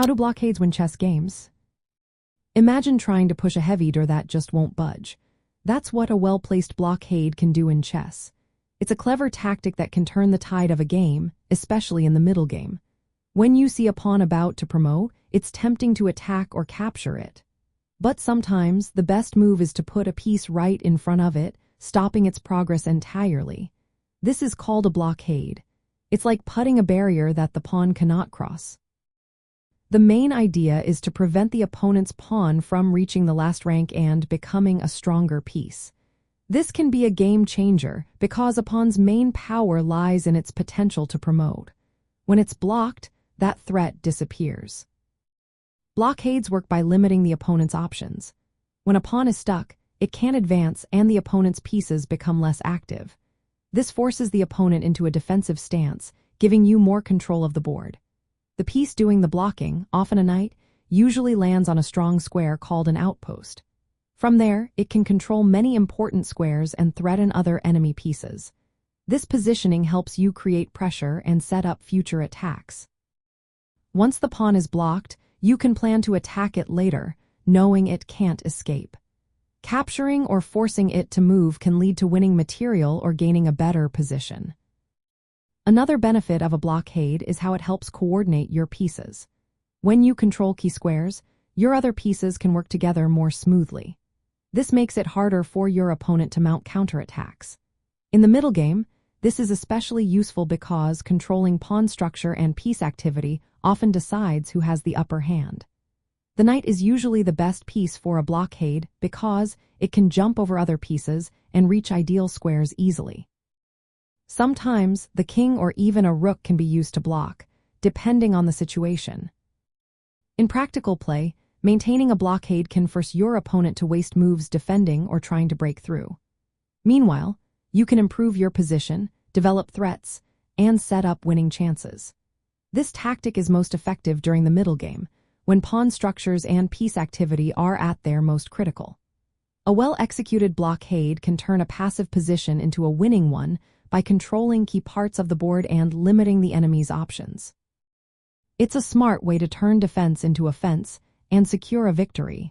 How do blockades win chess games? Imagine trying to push a heavy door that just won't budge. That's what a well-placed blockade can do in chess. It's a clever tactic that can turn the tide of a game, especially in the middle game. When you see a pawn about to promote, it's tempting to attack or capture it. But sometimes, the best move is to put a piece right in front of it, stopping its progress entirely. This is called a blockade. It's like putting a barrier that the pawn cannot cross. The main idea is to prevent the opponent's pawn from reaching the last rank and becoming a stronger piece. This can be a game changer because a pawn's main power lies in its potential to promote. When it's blocked, that threat disappears. Blockades work by limiting the opponent's options. When a pawn is stuck, it can't advance and the opponent's pieces become less active. This forces the opponent into a defensive stance, giving you more control of the board. The piece doing the blocking, often a knight, usually lands on a strong square called an outpost. From there, it can control many important squares and threaten other enemy pieces. This positioning helps you create pressure and set up future attacks. Once the pawn is blocked, you can plan to attack it later, knowing it can't escape. Capturing or forcing it to move can lead to winning material or gaining a better position. Another benefit of a blockade is how it helps coordinate your pieces. When you control key squares, your other pieces can work together more smoothly. This makes it harder for your opponent to mount counterattacks. In the middle game, this is especially useful because controlling pawn structure and piece activity often decides who has the upper hand. The knight is usually the best piece for a blockade because it can jump over other pieces and reach ideal squares easily. Sometimes, the king or even a rook can be used to block, depending on the situation. In practical play, maintaining a blockade can force your opponent to waste moves defending or trying to break through. Meanwhile, you can improve your position, develop threats, and set up winning chances. This tactic is most effective during the middle game, when pawn structures and piece activity are at their most critical. A well-executed blockade can turn a passive position into a winning one by controlling key parts of the board and limiting the enemy's options. It's a smart way to turn defense into offense and secure a victory.